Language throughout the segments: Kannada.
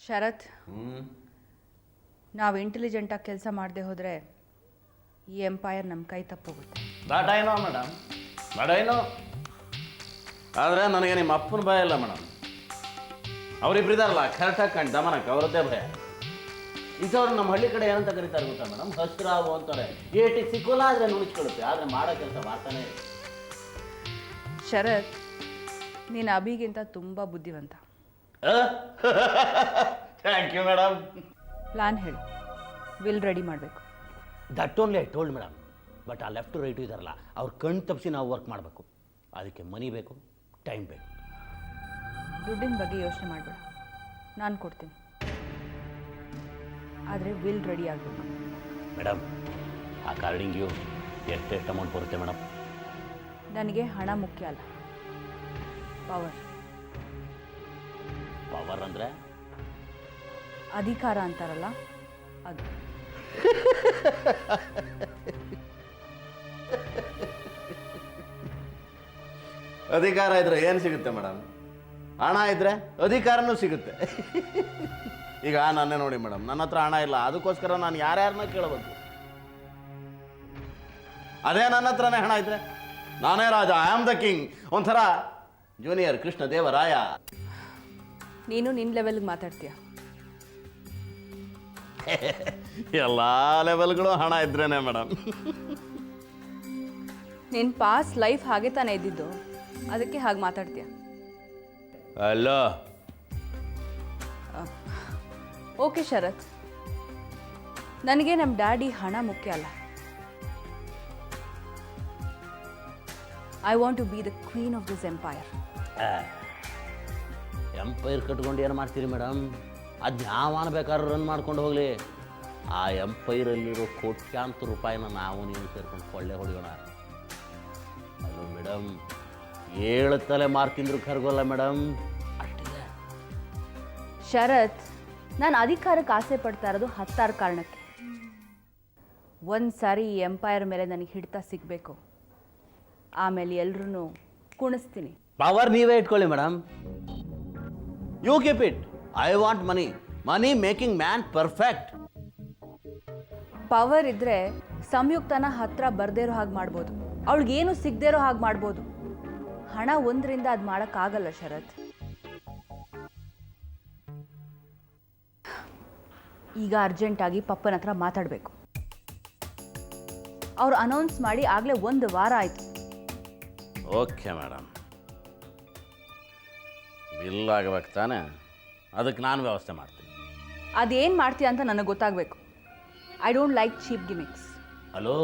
ಶರತ್, ನಾವು ಇಂಟೆಲಿಜೆಂಟಾಗಿ ಕೆಲಸ ಮಾಡದೆ ಹೋದರೆ ಈ ಎಂಪೈರ್ ನಮ್ಮ ಕೈ ತಪ್ಪೋಗುತ್ತೆ. That I know madam, that I know. ಆದರೆ ನನಗೆ ನಿಮ್ಮ ಅಪ್ಪನ ಭಯ ಇಲ್ಲ ಮೇಡಮ್. ಅವರಿಬ್ಬರಿದಾರಲ್ಲ ಕರೆಕ್ಟಾಗಿ ಕಂಡು ದಮನಕ್ಕೆ ಅವರದ್ದೇ ಭಯ. ಇಂಥವ್ರು ನಮ್ಮ ಹಳ್ಳಿ ಕಡೆ ಏನಂತ ಕರೀತಾರೆ ಗೊತ್ತಾ ಮೇಡಮ್? ಹಸ್ರಾವು ಅಂತಾರೆ. ಏಟಿಗೆ ಸಿಕ್ಕೋಲ್ಲ ಆದರೆ ನುಣಿಸ್ಕೊಳ್ಳುತ್ತೆ, ಆದರೆ ಮಾಡೋ ಕೆಲಸ ಮಾಡ್ತಾನೆ ಇದೆ. ಶರತ್, ನೀನು ಅಭಿಗಿಂತ ತುಂಬ ಬುದ್ಧಿವಂತ. Thank you madam. ಪ್ಲಾನ್ ಹೇಳು, ವಿಲ್ ರೆಡಿ ಮಾಡಬೇಕು. That only I told madam. But ಆ ಲೆಫ್ಟ್ ರೈಟು ಇದಾರಲ್ಲ, ಅವ್ರ ಕಣ್ಣು ತಪ್ಪಿಸಿ ನಾವು ವರ್ಕ್ ಮಾಡಬೇಕು. ಅದಕ್ಕೆ ಮನಿ ಬೇಕು, ಟೈಮ್ ಬೇಕು. ದುಡ್ಡಿನ ಬಗ್ಗೆ ಯೋಚನೆ ಮಾಡಬೇಡ, ನಾನು ಕೊಡ್ತೀನಿ. ಆದರೆ ವಿಲ್ ರೆಡಿ ಆಗಬೇಕು ಮೇಡಮ್. ಆ ಕಾರ್ಡಿಂಗ್ಯು ಎಷ್ಟು ಅಮೌಂಟ್ ಬರುತ್ತೆ ಮೇಡಮ್? ನನಗೆ ಹಣ ಮುಖ್ಯ ಅಲ್ಲ, ಪವರ್. ಪವರ್ ಅಂದರೆ ಅಧಿಕಾರ ಅಂತಾರಲ್ಲ ಅದು. ಅಧಿಕಾರ ಇದ್ರೆ ಏನು ಸಿಗುತ್ತೆ ಮೇಡಮ್? ಹಣ ಇದ್ರೆ ಅಧಿಕಾರನೂ ಸಿಗುತ್ತೆ. ಈಗ ನನ್ನೇ ನೋಡಿ ಮೇಡಮ್, ನನ್ನ ಹತ್ರ ಹಣ ಇಲ್ಲ, ಅದಕ್ಕೋಸ್ಕರ ನಾನು ಯಾರ್ಯಾರನ್ನ ಕೇಳಬೇಕು. ಅದೇ ನನ್ನ ಹತ್ರನೇ ಹಣ ಇದ್ರೆ ನಾನೇ ರಾಜ, ಐ ಆಮ್ ದ ಕಿಂಗ್. ಒಂಥರ ಜೂನಿಯರ್ ಕೃಷ್ಣ ದೇವರಾಯ. ನೀನು ನಿನ್ನ ಲೆವೆಲ್ಗೆ ಮಾತಾಡ್ತೀಯ. ಎಲ್ಲ ಲೆವೆಲ್ಗಳು ಹಣ ಇದ್ರೇನೆ ಮೇಡಮ್. ನಿನ್ನ ಪಾಸ್ ಲೈಫ್ ಹಾಗೆ ತಾನೇ ಇದ್ದಿದ್ದು, ಅದಕ್ಕೆ ಹಾಗೆ ಮಾತಾಡ್ತೀಯ. ಅಲ್ಲೋ ಓಕೆ ಶರತ್, ನನಗೆ ನಮ್ಮ ಡ್ಯಾಡಿ ಹಣ ಮುಖ್ಯ ಅಲ್ಲ. I want to be the queen of this empire. Empire ಕಟ್ಕೊಂಡು ಏನು ಮಾಡ್ತೀರಿ ಮೇಡಮ್? ಅದು ಯಾವನ ಬೇಕಾದ್ರೂ ರನ್ ಮಾಡ್ಕೊಂಡು ಹೋಗಲಿ. ಆ ಎಂಪೈರಲ್ಲಿರೋ ಕೋಟ್ಯಾಂತರ ರೂಪಾಯಿನ ನಾವು ನೀವು ಸೇರ್ಕೊಂಡು ಕೊಳ್ಳೆ ಹೊಡೆಯೋಣ. ಅದು ಮೇಡಮ್ 7 ತಲೆ ಮಾರು ತಿಂದ್ರು ಕರ್ಗೋಲ್ಲ ಮೇಡಮ್. ಅಷ್ಟಿದೆ. ಶರತ್, ನಾನು ಅಧಿಕಾರಕ್ಕೆ ಆಸೆ ಪಡ್ತಾ ಇರೋದು 10 ಕಾರಣಕ್ಕೆ. ಒಂದು ಸಾರಿ ಈ ಎಂಪೈರ್ ಮೇಲೆ ನನಗೆ ಹಿಡಿತ ಸಿಗಬೇಕು, ಆಮೇಲೆ ಎಲ್ರೂ ಕುಣಿಸ್ತೀನಿ. ಪವರ್ ನೀವೇ ಇಟ್ಕೊಳ್ಳಿ madam. You keep it. I want money. Money making man perfect. Power ಇದ್ದರೆ ಸಂಯುಕ್ತನ ಹತ್ರ ಬರ್ದೇ ಇರೋ ಹಾಗೆ ಮಾಡ್ಬೋದು, ಅವಳಿಗೇನು ಸಿಗದೇ ಇರೋ ಹಾಗೆ ಮಾಡ್ಬೋದು. ಹಣ ಒಂದರಿಂದ ಅದು ಮಾಡೋಕ್ಕಾಗಲ್ಲ ಶರತ್. ಈಗ ಅರ್ಜೆಂಟಾಗಿ ಪಪ್ಪನ ಹತ್ರ ಮಾತಾಡಬೇಕು. ಅವ್ರು ಅನೌನ್ಸ್ ಮಾಡಿ ಆಗಲೇ 1 ವಾರ ಆಯಿತು. ಓಕೆ ಮೇಡಮ್, ಬಿಲ್ ಆಗಬೇಕು ತಾನೆ? ಅದಕ್ಕೆ ನಾನು ವ್ಯವಸ್ಥೆ ಮಾಡ್ತೀನಿ. ಅದೇನು ಮಾಡ್ತೀಯ ಅಂತ ನನಗೆ ಗೊತ್ತಾಗಬೇಕು. I don't like cheap gimmicks. Hello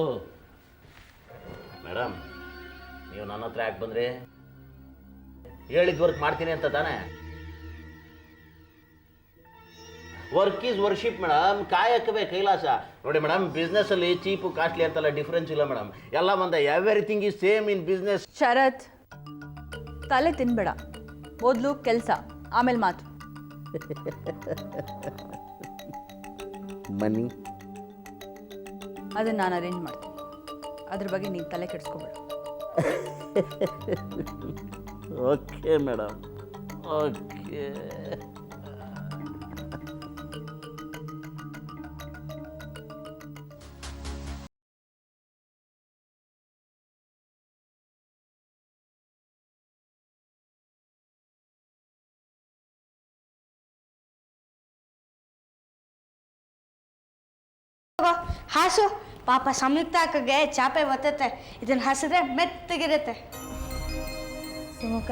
madam, ನೀವು ನನ್ನ ಹತ್ರ ಯಾಕೆ ಬಂದ್ರಿ? ಹೇಳಿದ ವರ್ಕ್ ಮಾಡ್ತೀನಿ ಅಂತ ತಾನೆ? Work is worship madam. ಕಾಯಕವೇ ಕೈಲಾಸ. ನೋಡಿ ಮೇಡಮ್, ಬಿಸ್ನೆಸ್ಸಲ್ಲಿ ಚೀಪು ಕಾಸ್ಟ್ಲಿ ಅಂತೆಲ್ಲ ಡಿಫ್ರೆನ್ಸ್ ಇಲ್ಲ ಮೇಡಮ್. ಎಲ್ಲ ಒಂದೇ. Everything is same in business. Sharath, ತಲೆ ತಿನ್ಬೇಡ. ಮೊದಲು ಕೆಲಸ, ಆಮೇಲೆ ಮಾತು. ಮನಿ ಅದನ್ನು ನಾನು ಅರೇಂಜ್ ಮಾಡ್ತೀನಿ. ಅದ್ರ ಬಗ್ಗೆ ನೀನು ತಲೆ ಕೆಡಿಸ್ಕೋಬೇಡ. Okay madam, okay. ಹಾಸು ಪಾಪ ಸಂಯುಕ್ತ ಅಕ್ಕಗೆ ಚಾಪೆ ಬರ್ತೈತೆ. ಇದನ್ನ ಹಾಸಿದ್ರೆ ಮೆತ್ತಗಿರುತ್ತೆ. ಸುಮುಖ,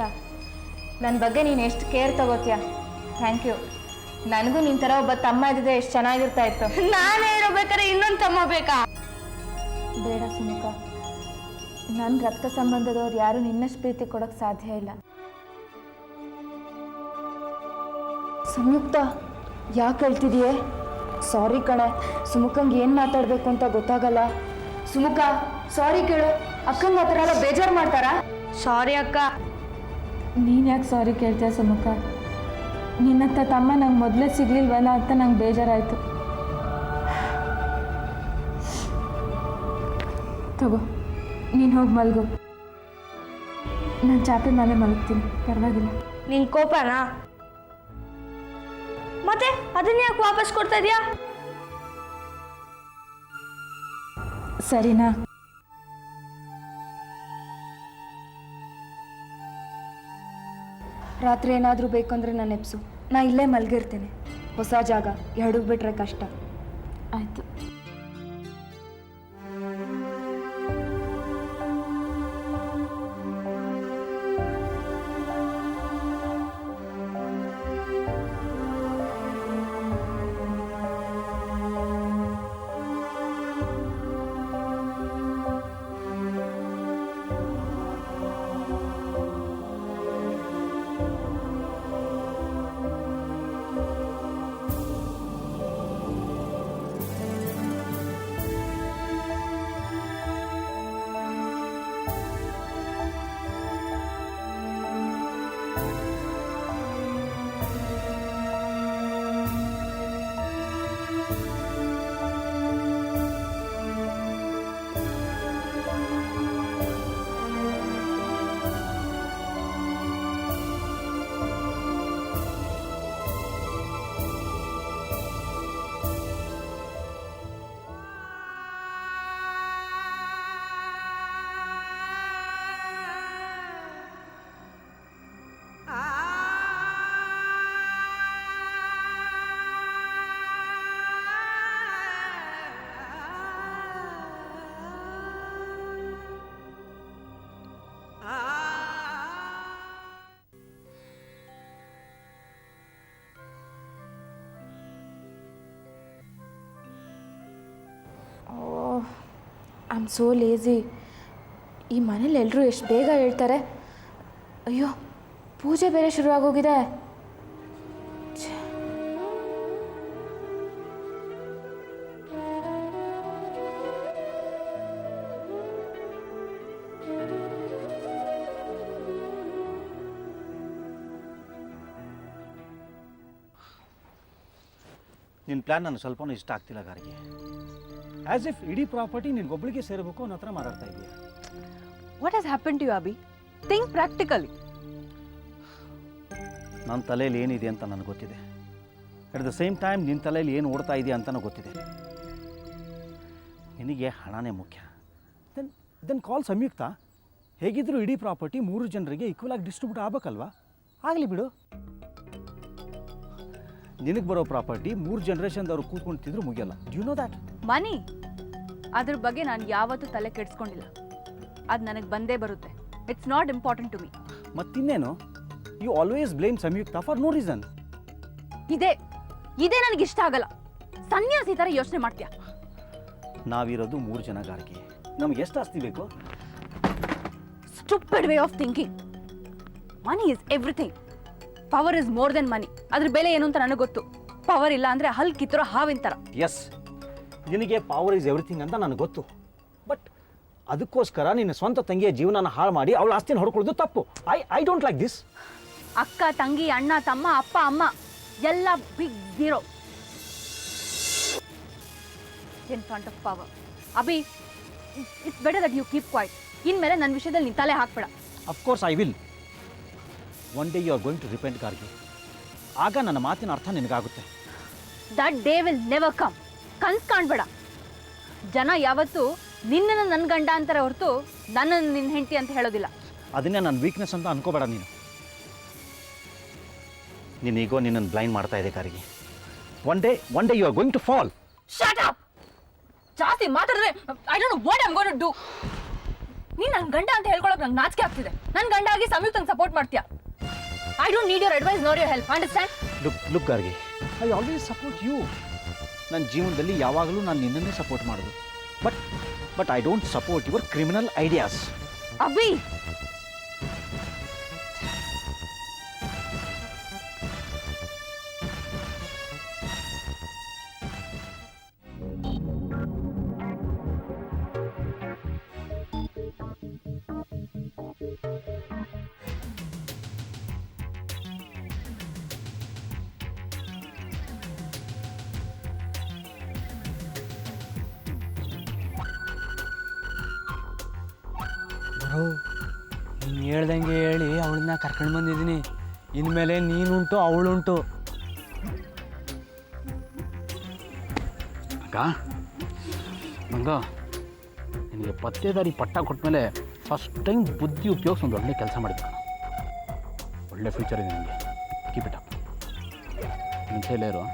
ನನ್ನ ಬಗ್ಗೆ ನೀನು ಎಷ್ಟು ಕೇರ್ ತಗೋತೀಯ. Thank you. ನನಗೂ ನಿನ್ನ ಥರ ಒಬ್ಬ ತಮ್ಮ ಇದ್ದಿದ್ರೆ ಎಷ್ಟು ಚೆನ್ನಾಗಿರ್ತಾ ಇತ್ತು. ನಾನೇ ಇರಬೇಕಾದ್ರೆ ಇನ್ನೊಂದು ತಮ್ಮ ಬೇಕಾ? ಬೇಡ ಸುಮುಖ, ನನ್ನ ರಕ್ತ ಸಂಬಂಧದವ್ರು ಯಾರು ನಿನ್ನಷ್ಟು ಪ್ರೀತಿ ಕೊಡೋಕ್ಕೆ ಸಾಧ್ಯ ಇಲ್ಲ. ಸಂಯುಕ್ತ, ಯಾಕೆ ಹೇಳ್ತಿದೀಯೇ? ಸಾರಿ ಕಣೆ, ಸುಮುಖಂಗೆ ಏನು ಮಾತಾಡಬೇಕು ಅಂತ ಗೊತ್ತಾಗಲ್ಲ. ಸುಮುಖ, ಸಾರಿ ಕೇಳು. ಅಕ್ಕಂಗೆ ಆ ಥರ ಎಲ್ಲ ಬೇಜಾರು ಮಾಡ್ತಾರಾ? ಸಾರಿ ಅಕ್ಕ. ನೀನು ಯಾಕೆ ಸಾರಿ ಕೇಳ್ತೀಯ ಸುಮುಖ? ನಿನ್ನತ್ತ ತಮ್ಮ ನಂಗೆ ಮೊದಲೇ ಸಿಗ್ಲಿಲ್ವಲ್ಲ ಅಂತ ನಂಗೆ ಬೇಜಾರಾಯಿತು. ತಗೋ, ನೀನು ಹೋಗಿ ಮಲ್ಗು. ನಾನು ಚಾಪೆ ಮೇಲೆ ಮಲಗ್ತೀನಿ, ಪರವಾಗಿಲ್ಲ. ನಿನ್ನ ಕೋಪನಾ? ಮತ್ತೆ ಅದನ್ನ ಯಾಕೆ ವಾಪಸ್ ಕೊಡ್ತಾ ಇದೀಯಾ? ಸರಿನಾ? ರಾತ್ರಿ ಏನಾದರೂ ಬೇಕಂದ್ರೆ ನಾನು ಎಪ್ಸು, ನಾ ಇಲ್ಲೇ ಮಲಗಿರ್ತೇನೆ. ಹೊಸ ಜಾಗ, ಎರಡಕ್ಕೆ ಬಿಟ್ರೆ ಕಷ್ಟ. ಆಯಿತು. I am so lazy. ಈ ಮನೇಲಿ ಎಲ್ಲರೂ ಎಷ್ಟು ಬೇಗ ಹೇಳ್ತಾರೆ. ಅಯ್ಯೋ, ಪೂಜೆ ಬೇರೆ ಶುರುವಾಗೋಗಿದೆ. ನಿನ್ನ ಪ್ಲ್ಯಾನ್ ನನಗೆ ಸ್ವಲ್ಪನೂ ಇಷ್ಟ ಆಗ್ತಿಲ್ಲ ಗಾರಿಗೆ. ಆ್ಯಸ್ ಇಫ್ ಇಡೀ ಪ್ರಾಪರ್ಟಿ ನಿನ್ಗೊಬ್ಬಳಿಗೆ ಸೇರಬೇಕು ಅನ್ನೋ ಹತ್ರ ಮಾತಾಡ್ತಾ ಇದೆಯಾ. What has happen to you Abhi? Think practically. ನನ್ನ ತಲೆಯಲ್ಲಿ ಏನಿದೆ ಅಂತ ನನಗೆ ಗೊತ್ತಿದೆ. ಅಟ್ ದ ಸೇಮ್ ಟೈಮ್ ನಿನ್ನ ತಲೆಯಲ್ಲಿ ಏನು ಓಡ್ತಾ ಇದೆಯಾ ಅಂತಲೂ ಗೊತ್ತಿದೆ. ನಿನಗೆ ಹಣನೇ ಮುಖ್ಯ. ದೆನ್ ಕಾಲ್ ಸಂಯುಕ್ತ. ಹೇಗಿದ್ದರೂ ಇಡೀ ಪ್ರಾಪರ್ಟಿ 3 ಜನರಿಗೆ ಈಕ್ವಲ್ ಆಗಿ ಡಿಸ್ಟ್ರಿಬ್ಯೂಟ್ ಆಗಬೇಕಲ್ವಾ? ಆಗಲಿ ಬಿಡು. ನಿನಗೆ ಬರೋ ಪ್ರಾಪರ್ಟಿ 3 ಜನರೇಷನ್ದವ್ರು ಕೂತ್ಕೊಂತಿದ್ರು ಮುಗಿಯಲ್ಲ. Do you know that? ಮನಿ, ಅದ್ರ ಬಗ್ಗೆ ನಾನು ಯಾವತ್ತೂ ತಲೆ ಕೆಡಿಸ್ಕೊಂಡಿಲ್ಲ. ಅದು ನನಗೆ ಬಂದೇ ಬರುತ್ತೆ. It's not important to me. ಮತ್ತಿನ್ನೇನು? You always blame Samyuktha for no reason. ಇದೇ ನನಗೆ ಇಷ್ಟ ಆಗಲ್ಲ. ಸನ್ಯಾಸಿ ಥರ ಯೋಚನೆ ಮಾಡ್ತೀಯ. ನಾವಿರೋದು 3 ಜನ ಗಾರಿಗೆ. ನಮ್ಗೆ ಎಷ್ಟು ಆಸ್ತಿ ಬೇಕು? Stupid way of thinking. Money is everything. Power is more than money. ಅದ್ರ ಬೆಲೆ ಏನು ಅಂತ ನನಗೆ ಗೊತ್ತು. ಪವರ್ ಇಲ್ಲ ಅಂದ್ರೆ ಹಲ್ ಕಿತ್ತರೋ ಹಾವಿನ ಥರ. ಎಸ್, ನಿನಗೆ ಪವರ್ ಇಸ್ ಎವ್ರಿಥಿಂಗ್ ಅಂತ ನನಗೆ ಗೊತ್ತು. ಬಟ್ ಅದಕ್ಕೋಸ್ಕರ ನಿನ್ನ ಸ್ವಂತ ತಂಗಿಯ ಜೀವನನ ಹಾಳು ಮಾಡಿ ಅವಳ ಆಸ್ತಿನ ಹೊಡ್ಕೊಳ್ಳೋದು ತಪ್ಪು. I don't like this. ಅಕ್ಕ, ತಂಗಿ, ಅಣ್ಣ, ತಮ್ಮ, ಅಪ್ಪ, ಅಮ್ಮ ಎಲ್ಲ big zero in front of power. Abhi, it's better that you keep quiet. ಇನ್ಮೇಲೆ ನನ್ನ ವಿಷಯದಲ್ಲಿ ನೀನು ತಲೆ ಹಾಕ್ಬೇಡ. Of course I will. One day you are going to repent Gargi. ಆಗ ನನ್ನ ಮಾತಿನ ಅರ್ಥ ನಿನಗಾಗುತ್ತೆ. That day will never come. ಕನ್ಸ್ ಕಾಣ್ಬೇಡ. ಜನ ಯಾವತ್ತೂ ನಿನ್ನನ್ನು ನನ್ನ ಗಂಡ ಅಂತಾರೆ ಹೊರತು ನನ್ನನ್ನು ನಿನ್ನ ಹೆಂಡತಿ ಅಂತ ಹೇಳೋದಿಲ್ಲ. ಅದನ್ನೇ ನನ್ನ ವೀಕ್ನೆಸ್ ಅಂತ ಅನ್ಕೋಬೇಡ ನೀನು. ನಿನ್ನ ಈಗೋ ನಿನ್ನನ್ನು ಬ್ಲೈಂಡ್ ಮಾಡ್ತಾ ಇದೆ Gargi. One day you are going to fall. Shut up. ಜಾಸ್ತಿ ಮಾತಾಡಿದ್ರೆ I don't know what I am going to do. ನೀನು ನನ್ನ ಗಂಡ ಅಂತ ಹೇಳ್ಕೊಳ್ಳೋಕೆ ನಂಗೆ ನಾಚಿಕೆ ಆಗ್ತಿದೆ. ನನ್ನ ಗಂಡ ಆಗಿ ಸಂಯುಕ್ತಂಗೆ ಸಪೋರ್ಟ್ ಮಾಡ್ತೀಯಾ? I don't need your advice nor your help. Understand? Look Gargi, I always support you. ನನ್ನ ಜೀವನದಲ್ಲಿ ಯಾವಾಗಲೂ ನಾನು ನಿನ್ನನ್ನೇ ಸಪೋರ್ಟ್ ಮಾಡೋದು. But I don't support your criminal ideas. Abhi, bro, ನೀನು ಹೇಳ್ದಂಗೆ ಹೇಳಿ ಅವಳನ್ನ ಕರ್ಕೊಂಡು ಬಂದಿದ್ದೀನಿ. ಇನ್ಮೇಲೆ ನೀನುಂಟು ಅವಳುಂಟು. ಮಗ ಮಂಗ ನಿನಗೆ ಪತ್ತೇದಾರಿ ಪಟ್ಟ ಕೊಟ್ಟಮೇಲೆ ಫಸ್ಟ್ ಟೈಮ್ ಬುದ್ಧಿ ಉಪಯೋಗಿಸಿ ಒಂದು ಒಳ್ಳೆ ಕೆಲಸ ಮಾಡಿದ್ದ. ಒಳ್ಳೆ ಫ್ಯೂಚರ್ ಇದೆ ನಿಮಗೆ. Keep it up. ನಿಮ್ಮ ಕೈಲೇರು.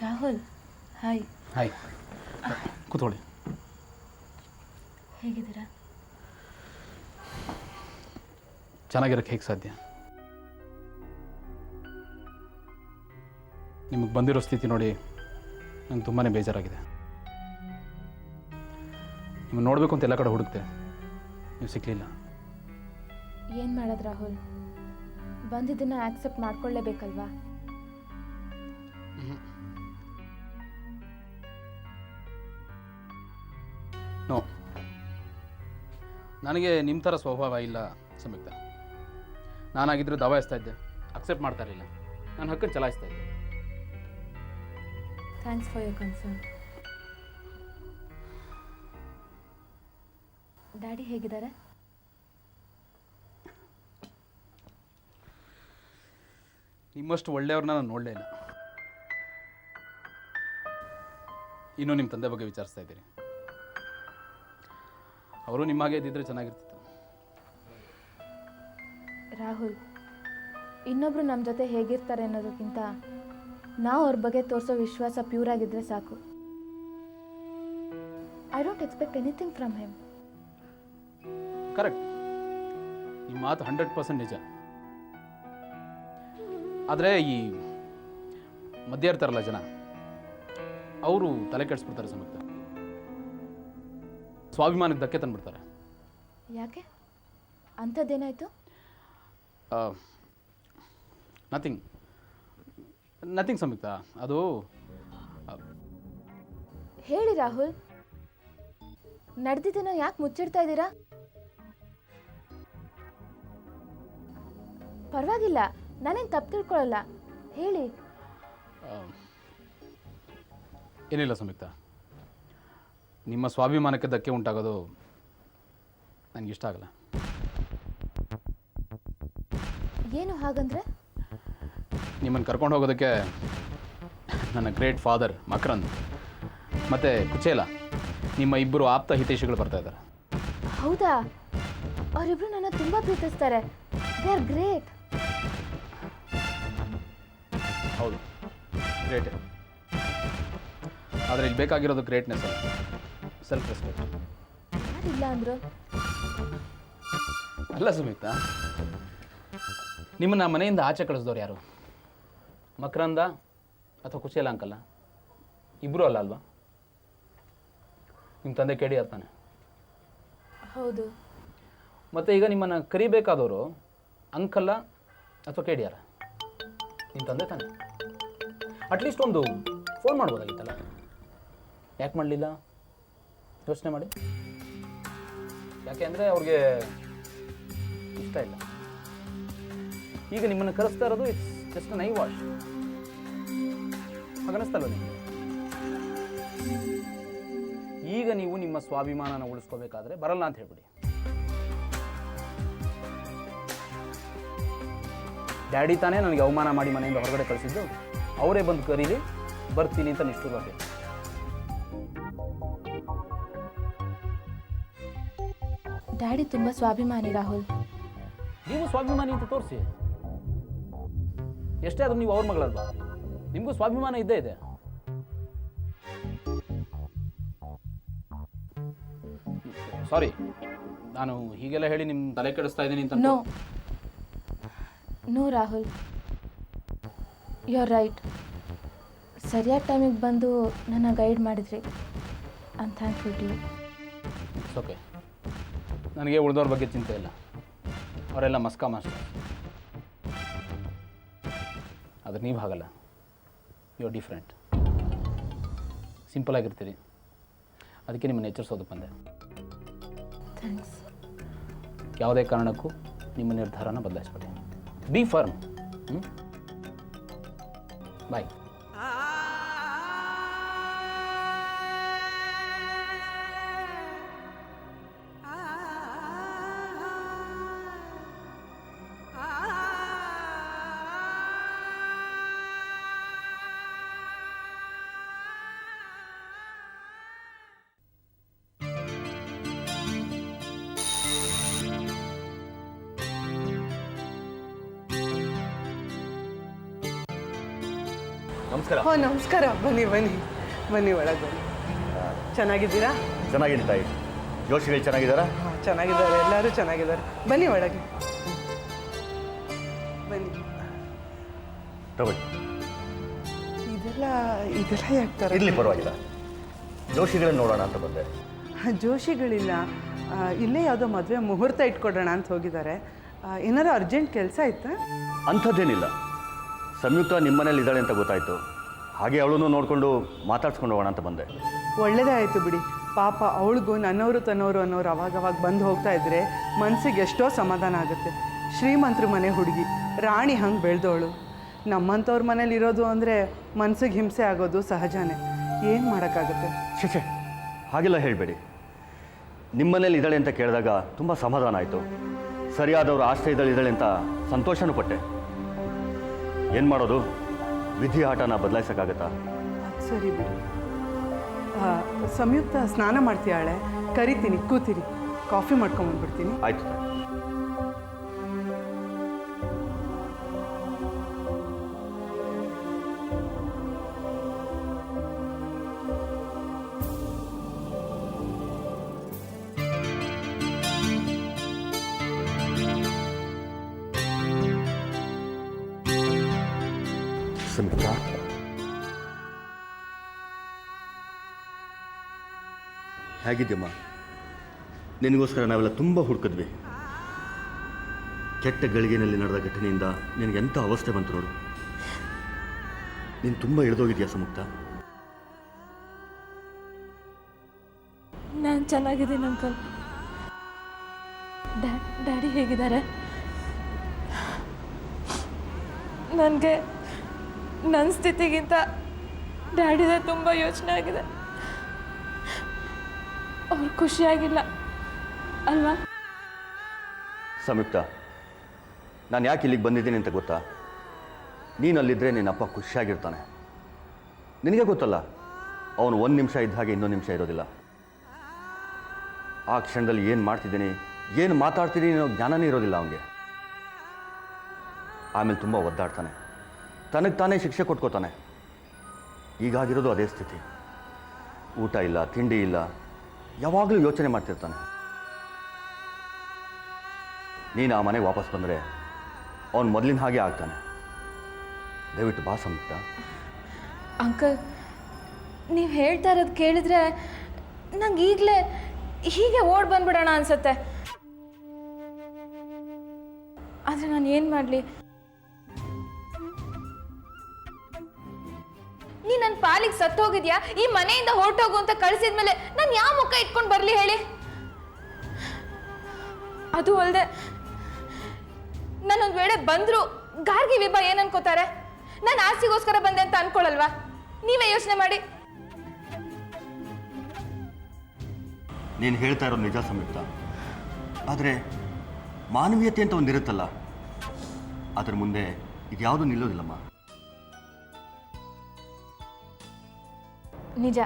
ರಾಹುಲ್ ಹಾಯ್. ಹಾಯ್, ಕೂತ್ಕೊಳ್ಳಿ. ಹೇಗಿದ್ದೀರಾ? ಚೆನ್ನಾಗಿರೋಕ್ಕೆ ಹೇಗೆ ಸಾಧ್ಯ? ನಿಮಗೆ ಬಂದಿರೋ ಸ್ಥಿತಿ ನೋಡಿ ನಂಗೆ ತುಂಬಾ ಬೇಜಾರಾಗಿದೆ. ನಿಮ್ಮನ್ನು ನೋಡಬೇಕು ಅಂತ ಎಲ್ಲ ಕಡೆ ಹುಡುಕ್ತೆ, ನೀವು ಸಿಕ್ಕಲಿಲ್ಲ. ಏನು ಮಾಡೋದು ರಾಹುಲ್, ಬಂದಿದ್ದನ್ನು ಆಕ್ಸೆಪ್ಟ್ ಮಾಡ್ಕೊಳ್ಳೇಬೇಕಲ್ವಾ? ನೋ, ನನಗೆ ನಿಮ್ಮ ಥರ ಸ್ವಭಾವ ಇಲ್ಲ ಸಂಯುಕ್ತ. ನಾನಾಗಿದ್ದರೂ ದಬಾಯಿಸ್ತಾ ಇದ್ದೆ, ಅಕ್ಸೆಪ್ಟ್ ಮಾಡ್ತಾ ಇರಲಿಲ್ಲ, ನಾನು ಹಕ್ಕನ್ನು ಚಲಾಯಿಸ್ತಾ ಇದ್ದೆ. Thanks for your concern. Daddy ಹೇಗಿದ್ದಾರೆ? ನಿಮ್ಮಷ್ಟು ಒಳ್ಳೆಯವ್ರನ್ನ ನಾನು ನೋಡಲೇ ಇಲ್ಲ. ಇನ್ನೂ ನಿಮ್ಮ ತಂದೆ ಬಗ್ಗೆ ವಿಚಾರಿಸ್ತಾ ಇದ್ದೀರಿ. ಅವರು ನಿಮ್ಮಾಗೆ ಇದ್ದಿದ್ರೆ ಚೆನ್ನಾಗಿರ್ತಿತ್ತು. ರಾಹುಲ್, ಇನ್ನೊಬ್ರು ನಮ್ಮ ಜೊತೆ ಹೇಗಿರ್ತಾರೆ ಅನ್ನೋದಕ್ಕಿಂತ ನಾವು ಅವ್ರ ಬಗ್ಗೆ ತೋರಿಸೋ ವಿಶ್ವಾಸ ಪ್ಯೂರ್ ಆಗಿದ್ರೆ ಸಾಕು. I don't expect anything from him. Correct, ನಿಮ್ಮ ಮಾತು 100% ನಿಜ. ಆದರೆ ಈ ಮಧ್ಯ ಇರ್ತಾರಲ್ಲ ಜನ, ಅವರು ತಲೆ ಕೆಡಿಸ್ಬಿಡ್ತಾರೆ ಸಂಯುಕ್ತ. ಸ್ವಾಭಿಮಾನಕ್ಕೆ ಧಕ್ಕೆ ತಂದುಬಿಡ್ತಾರೆ. ಯಾಕೆ? ಅಂಥದ್ದೇನಾಯಿತು? ನಥಿಂಗ್ ಸಂಯುಕ್ತ. ಅದು ಹೇಳಿ ರಾಹುಲ್, ನಡೆದಿದ್ದನ್ನ ಯಾಕೆ ಮುಚ್ಚಿಡ್ತಾ ಇದ್ದೀರಾ? ಪರವಾಗಿಲ್ಲ, ನಾನೇನು ತಪ್ಪು ತಿಳ್ಕೊಳ್ಳಲ್ಲ, ಹೇಳಿ. ಏನಿಲ್ಲ ಸಂಯುಕ್ತ, ನಿಮ್ಮ ಸ್ವಾಭಿಮಾನಕ್ಕೆ ಧಕ್ಕೆ ಉಂಟಾಗೋದು ನನಗಿಷ್ಟ ಆಗಲ್ಲ. ಏನು ಹಾಗಂದ್ರೆ? ನಿಮ್ಮನ್ನು ಕರ್ಕೊಂಡು ಹೋಗೋದಕ್ಕೆ ನನ್ನ ಗ್ರೇಟ್ ಫಾದರ್ ಮಕರಂದ್ ಮತ್ತು ಕುಚೇಲ, ನಿಮ್ಮ ಇಬ್ಬರು ಆಪ್ತ ಹಿತೈಷಿಗಳು ಬರ್ತಾ ಇದ್ದಾರೆ. ಹೌದಾ? ಅವರಿಬ್ರು ನನ್ನ ತುಂಬ ಪ್ರೀತಿಸ್ತಾರೆ. They are great. ಹೌದು, ಗ್ರೇಟ್. ಆದರೆ ಇಲ್ಲಿ ಬೇಕಾಗಿರೋದು ಗ್ರೇಟ್ನೆಸ್ ಅಲ್ಲ, ಸೆಲ್ಫ್ ರೆಸ್ಪೆಕ್ಟ್. ಯಾರಿಲ್ಲ ಅಂದ್ರು? ಅಲ್ಲ ಸುಮಿತಾ, ನಿಮ್ಮನ್ನ ಮನೆಯಿಂದ ಆಚೆ ಕಳಿಸಿದವ್ರು ಯಾರು? ಮಕರಂದ ಅಥವಾ ಕುಚೇಲ ಅಂಕಲ್ಲ? ಇಬ್ಬರು ಅಲ್ಲ ಅಲ್ವಾ? ನಿಮ್ಮ ತಂದೆ ಕೇಳಿ ಇರ್ತಾನೆ. ಹೌದು. ಮತ್ತು ಈಗ ನಿಮ್ಮನ್ನು ಕರಿಬೇಕಾದವರು ಅಂಕಲ್ಲ ಅಥವಾ ಕೇಡಿಯಾರ? ನಿಮ್ಮ ತಂದೆ ತಾನೆ. ಅಟ್ಲೀಸ್ಟ್ ಒಂದು ಫೋನ್ ಮಾಡ್ಬೋದಾಗಿತ್ತಲ್ಲ, ಯಾಕೆ ಮಾಡಲಿಲ್ಲ? ಯೋಚನೆ ಮಾಡಿ. ಯಾಕೆ ಅಂದರೆ ಅವ್ರಿಗೆ ಇಷ್ಟ ಇಲ್ಲ. ಈಗ ನಿಮ್ಮನ್ನು ಕರೆಸ್ತಾ ಇರೋದು ಇಟ್ಸ್ ಜಸ್ಟ್ ನೈ ವಾಶ್. ಹಾಗನ್ನಿಸ್ತಲ್ವ ನಿಮಗೆ? ಈಗ ನೀವು ನಿಮ್ಮ ಸ್ವಾಭಿಮಾನನ ಉಳಿಸ್ಕೋಬೇಕಾದ್ರೆ ಬರಲ್ಲ ಅಂತ ಹೇಳ್ಬಿಡಿ. ಡ್ಯಾಡಿ ತಾನೇ ನನಗೆ ಅವಮಾನ ಮಾಡಿ ಮನೆಯಿಂದ ಹೊರಗಡೆ ಕಳಿಸಿದ್ದು, ಅವರೇ ಬಂದು ಕರೀಲಿ, ಬರ್ತೀನಿ ಅಂತ ನಿಷ್ಠುರವಾಗಿ. ಡ್ಯಾಡಿ ತುಂಬ ಸ್ವಾಭಿಮಾನಿ ರಾಹುಲ್. ನೀವು ಸ್ವಾಭಿಮಾನಿ ಅಂತ ತೋರಿಸಿ. ಎಷ್ಟೇ ಆದರೂ ನೀವು ಅವ್ರ ಮಗಳಲ್ವಾ? ನಿಮಗೂ ಸ್ವಾಭಿಮಾನ ಇದ್ದೇ ಇದೆ. ಸಾರಿ, ನಾನು ಹೀಗೆಲ್ಲ ಹೇಳಿ ನಿಮ್ಮ ತಲೆ ಕೆಡಿಸ್ತಾ ಇದ್ದೀನಿ ಅಂತ. No Rahul, you are right. ಸರಿಯಾದ ಟೈಮಿಗೆ ಬಂದು ನನ್ನ ಗೈಡ್ ಮಾಡಿದ್ರಿ. I am thankful to you. It's okay. ನನಗೆ ಉಳಿದವ್ರ ಬಗ್ಗೆ ಚಿಂತೆ ಇಲ್ಲ, ಅವರೆಲ್ಲ ಮಸ್ಕಾ ಮಾಸ್ಟರ್. ಆದರೆ ನೀವು ಹಾಗಲ್ಲ, ಯು ಆರ್ ಡಿಫ್ರೆಂಟ್. ಸಿಂಪಲ್ ಆಗಿರ್ತೀರಿ, ಅದಕ್ಕೆ ನಿಮ್ಮನ್ನು ಎಚ್ಚರಿಸೋದಕ್ಕೆ ಬಂದೆ. ಥ್ಯಾಂಕ್ಸ್. ಯಾವುದೇ ಕಾರಣಕ್ಕೂ ನಿಮ್ಮ ನಿರ್ಧಾರನ ಬದಲಾಯಿಸ್ಬೇಡಿ. B firm. ಬಾಯ್. ನಮಸ್ಕಾರ. ಓ ನಮಸ್ಕಾರ. ಬನ್ನಿ ಬನ್ನಿ ಬನ್ನಿ ಒಳಗೆ ಬನ್ನಿ. ಚೆನ್ನಾಗಿದ್ದೀರಾ? ಚೆನ್ನಾಗಿದೆ ತಾಯಿ. ಜೋಶಿಗಳು ಚೆನ್ನಾಗಿದ್ದಾರಾ? ಹಾಂ ಚೆನ್ನಾಗಿದ್ದಾರೆ, ಎಲ್ಲರೂ ಚೆನ್ನಾಗಿದ್ದಾರೆ. ಬನ್ನಿ ಒಳಗೆ ಬನ್ನಿ. ತಗೊಳ್ಳಿ. ಇದೆಲ್ಲ ಯಾಕೆ ತರ? ಇರಲಿ, ಪರವಾಗಿಲ್ಲ. ಜೋಶಿಗಳನ್ನ ನೋಡೋಣ ಅಂತ ಬಂದೆ. ಜೋಶಿಗಳಿಲ್ಲ, ಇಲ್ಲೇ ಯಾವುದೋ ಮದುವೆ ಮುಹೂರ್ತ ಇಟ್ಕೊಡೋಣ ಅಂತ ಹೋಗಿದ್ದಾರೆ. ಏನಾರು ಅರ್ಜೆಂಟ್ ಕೆಲಸ ಆಯ್ತಾ? ಅಂಥದ್ದೇನಿಲ್ಲ. ಸಂಯುಕ್ತ ನಿಮ್ಮನೇಲಿ ಇದ್ದಾಳೆ ಅಂತ ಗೊತ್ತಾಯಿತು. ಹಾಗೆ ಅವಳನ್ನು ನೋಡಿಕೊಂಡು ಮಾತಾಡ್ಸ್ಕೊಂಡು ಹೋಗೋಣ ಅಂತ ಬಂದೆ. ಒಳ್ಳೆಯದೇ ಆಯಿತು ಬಿಡಿ. ಪಾಪ ಅವಳಿಗೂ ನನ್ನವರು ತನ್ನವರು ಅನ್ನೋರು ಅವಾಗವಾಗ ಬಂದು ಹೋಗ್ತಾ ಇದ್ರೆ ಮನಸ್ಸಿಗೆ ಎಷ್ಟೋ ಸಮಾಧಾನ ಆಗುತ್ತೆ. ಶ್ರೀಮಂತರ ಮನೆ ಹುಡುಗಿ, ರಾಣಿ ಹಂಗೆ ಬೆಳೆದವಳು. ನಮ್ಮಂಥವ್ರ ಮನೇಲಿ ಇರೋದು ಅಂದರೆ ಮನಸ್ಸಿಗೆ ಹಿಂಸೆ ಆಗೋದು ಸಹಜನೇ. ಏನು ಮಾಡೋಕ್ಕಾಗುತ್ತೆ? ಶಿಕ್ಷೆ, ಹಾಗೆಲ್ಲ ಹೇಳಬೇಡಿ. ನಿಮ್ಮನೇಲಿ ಇದ್ದಾಳೆ ಅಂತ ಕೇಳಿದಾಗ ತುಂಬ ಸಮಾಧಾನ ಆಯಿತು. ಸರಿಯಾದವರು ಆಶ್ರಯದಲ್ಲಿದ್ದಾಳೆ ಅಂತ ಸಂತೋಷನೂ ಪಟ್ಟೆ. ಏನು ಮಾಡೋದು, ವಿಧಿ ಆಟನ ಬದಲಾಯಿಸೋಕ್ಕಾಗತ್ತಾ? ಸರಿ ಬಿಡಿ. ಸಂಯುಕ್ತ ಸ್ನಾನ ಮಾಡ್ತೀಯಾಳೆ, ಕರಿತೀನಿ, ಕೂತಿರಿ. ಕಾಫಿ ಮಾಡ್ಕೊಂಬಂದ್ಬಿಡ್ತೀನಿ. ಆಯಿತು. ಸಂಯುಕ್ತ, ಹೇಗಿದ್ಯಮ್ಮ? ನಿನಗೋಸ್ಕರ ನಾವೆಲ್ಲ ತುಂಬ ಹುಡುಕಿದ್ವಿ. ಕೆಟ್ಟ ಗಳಿಗೆನಲ್ಲಿ ನಡೆದ ಘಟನೆಯಿಂದ ನಿನಗೆ ಎಂಥ ಅವಸ್ಥೆ ಬಂತು ನೋಡು. ನೀನು ತುಂಬ ಇಳಿದೋಗಿದ್ಯಾ ಸಂಯುಕ್ತ? ನಾನು ಚೆನ್ನಾಗಿದ್ದೀನಿ ಅಂಕಲ್. ಡ್ಯಾಡಿ ಹೇಗಿದ್ದಾರೆ? ನನಗೆ ನನ್ನ ಸ್ಥಿತಿಗಿಂತ ಡ್ಯಾಡಿದೆ ತುಂಬ ಯೋಚನೆ ಆಗಿದೆ. ಅವ್ರು ಖುಷಿಯಾಗಿಲ್ಲ ಅಲ್ವಾ? ಸಂಯುಕ್ತ, ನಾನು ಯಾಕೆ ಇಲ್ಲಿಗೆ ಬಂದಿದ್ದೀನಿ ಅಂತ ಗೊತ್ತಾ? ನೀನು ಅಲ್ಲಿದ್ದರೆ ನಿನ್ನಪ್ಪ ಖುಷಿಯಾಗಿರ್ತಾನೆ. ನಿನಗೆ ಗೊತ್ತಲ್ಲ, ಅವನು ಒಂದು ನಿಮಿಷ ಇದ್ದ ಹಾಗೆ ಇನ್ನೊಂದು ನಿಮಿಷ ಇರೋದಿಲ್ಲ. ಆ ಕ್ಷಣದಲ್ಲಿ ಏನು ಮಾಡ್ತಿದ್ದೀನಿ, ಏನು ಮಾತಾಡ್ತಿದ್ದೀನಿ ಅನ್ನೋ ಜ್ಞಾನನೇ ಇರೋದಿಲ್ಲ ಅವನಿಗೆ. ಆಮೇಲೆ ತುಂಬ ಒದ್ದಾಡ್ತಾನೆ, ತನಗೆ ತಾನೇ ಶಿಕ್ಷೆ ಕೊಟ್ಕೋತಾನೆ. ಈಗಾಗಿರೋದು ಅದೇ ಸ್ಥಿತಿ. ಊಟ ಇಲ್ಲ, ತಿಂಡಿ ಇಲ್ಲ, ಯಾವಾಗಲೂ ಯೋಚನೆ ಮಾಡ್ತಿರ್ತಾನೆ. ನೀನು ಆ ಮನೆಗೆ ವಾಪಸ್ ಬಂದರೆ ಅವನು ಮೊದಲಿನ ಹಾಗೆ ಆಗ್ತಾನೆ. ದಯವಿಟ್ಟು ಬಾ ಸಂಯುಕ್ತ. ಅಂಕಲ್, ನೀವು ಹೇಳ್ತಾ ಇರೋದು ಕೇಳಿದ್ರೆ ನಂಗೆ ಈಗಲೇ ಹೀಗೆ ಓಡ್ ಬಂದ್ಬಿಡೋಣ ಅನ್ಸುತ್ತೆ. ಆದರೆ ನಾನು ಏನು ಮಾಡಲಿ? ನೀ ನನ್ನ ಪಾಲಿಗೆ ಸತ್ತೋಗಿದ್ಯಾ, ಈ ಮನೆಯಿಂದ ಹೊರಟೋಗು ಅಂತ ಕಳಿಸಿದ್ಮೇಲೆ ನಾನು ಯಾವ ಮುಖ ಇಟ್ಕೊಂಡು ಬರಲಿ ಹೇಳಿ? ಅದು ಅಲ್ಲದೆ ನಾನೊಂದು ವೇಳೆ ಬಂದ್ರು ಗಾರ್ಗಿ ವಿಭಾ ಏನು ಅನ್ಕೋತಾರೆ? ನಾನು ಆಸ್ತಿಗೋಸ್ಕರ ಬಂದೆ ಅಂತ ಅನ್ಕೊಳ್ಳಲ್ವಾ? ನೀವೇ ಯೋಚನೆ ಮಾಡಿ. ನೀನು ಹೇಳ್ತಾ ಇರೋದು ನಿಜ ಸಂಯುಕ್ತ. ಆದರೆ ಮಾನವೀಯತೆ ಅಂತ ಒಂದಿರುತ್ತಲ್ಲ, ಅದರ ಮುಂದೆ ಇದ್ಯಾವುದೂ ನಿಲ್ಲೋದಿಲ್ಲಮ್ಮ. ನಿಜ,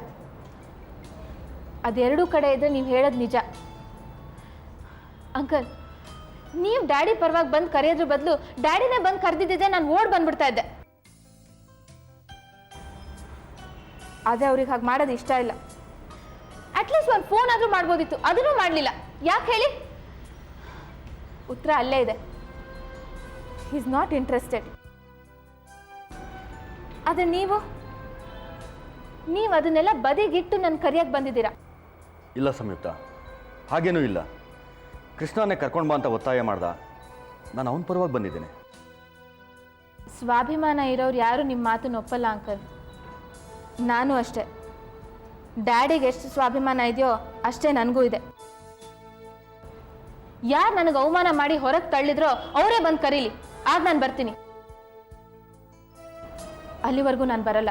ಅದೆರಡೂ ಕಡೆ ಇದ್ರೆ ನೀವು ಹೇಳೋದು ನಿಜ. ಅಂಕಲ್, ನೀವು ಡ್ಯಾಡಿ ಪರವಾಗಿ ಬಂದು ಕರೆಯೋದ್ರ ಬದಲು ಡ್ಯಾಡಿನೇ ಬಂದು ಕರೆದಿದ್ದೆ ನಾನು ಓಡ್ ಬಂದ್ಬಿಡ್ತಾ ಇದ್ದೆ. ಆದರೆ ಅವ್ರಿಗೆ ಹಾಗೆ ಮಾಡೋದು ಇಷ್ಟ ಇಲ್ಲ. ಅಟ್ಲೀಸ್ಟ್ ಒಂದು ಫೋನ್ ಆದರೂ ಮಾಡ್ಬೋದಿತ್ತು, ಅದನ್ನೂ ಮಾಡಲಿಲ್ಲ. ಯಾಕೆ ಹೇಳಿ? ಉತ್ತರ ಅಲ್ಲೇ ಇದೆ. He is not interested. ಆದರೆ ನೀವು ಅದನ್ನೆಲ್ಲ ಬದಿಗಿಟ್ಟು ನನ್ನ ಕರಿಯಕ್ಕೆ ಬಂದಿದ್ದೀರಾ. ಇಲ್ಲ ಸಂಯುಕ್ತ, ಹಾಗೇನೂ ಇಲ್ಲ. ಕೃಷ್ಣನೇ ಕರ್ಕೊಂಡು ಬಾ ಅಂತ ಒತ್ತಾಯ ಮಾಡ್ದ. ನಾನು ಅವನ ಪರವಾಗಿ ಬಂದಿದ್ದೇನೆ. ಸ್ವಾಭಿಮಾನ ಇರೋರು ಯಾರು ನಿಮ್ಮ ಮಾತನ್ನು ಒಪ್ಪಲ್ಲ ಅಂಕಲ್. ನಾನು ಅಷ್ಟೇ. ಡ್ಯಾಡಿಗೆ ಎಷ್ಟು ಸ್ವಾಭಿಮಾನ ಇದೆಯೋ ಅಷ್ಟೇ ನನಗೂ ಇದೆ. ಯಾರು ನನಗೆ ಅವಮಾನ ಮಾಡಿ ಹೊರಗೆ ತಳ್ಳಿದ್ರೋ ಅವರೇ ಬಂದು ಕರೀಲಿ. ಆಗ ನಾನು ಬರ್ತೀನಿ. ಅಲ್ಲಿವರೆಗೂ ನಾನು ಬರಲ್ಲ.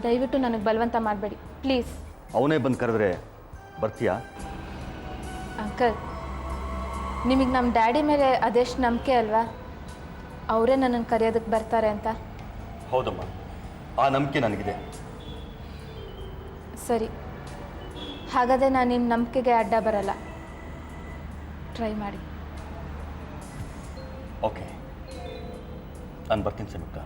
ದಯವಿಟ್ಟು ನನಗೆ ಬಲವಂತ ಮಾಡಬೇಡಿ ಪ್ಲೀಸ್. ಅವನೇ ಬಂದು ಕರೆದ್ರೆ ಬರ್ತೀಯಾ? ಅಂಕಲ್, ನಿಮಗೆ ನಮ್ಮ ಡ್ಯಾಡಿ ಮೇಲೆ ಅದೆಷ್ಟು ನಂಬಿಕೆ ಅಲ್ವಾ? ಅವರೇ ನನ್ನನ್ನು ಕರೆಯೋದಕ್ಕೆ ಬರ್ತಾರೆ ಅಂತ. ಹೌದಮ್ಮ, ಆ ನಂಬಿಕೆ ನನಗಿದೆ. ಸರಿ, ಹಾಗಾದರೆ ನಾನು ನಿಮ್ಮ ನಂಬಿಕೆಗೆ ಅಡ್ಡ ಬರಲ್ಲ. ಟ್ರೈ ಮಾಡಿ. ಓಕೆ, ನಾನು ಬರ್ತೀನಿ ಸಂಯುಕ್ತ.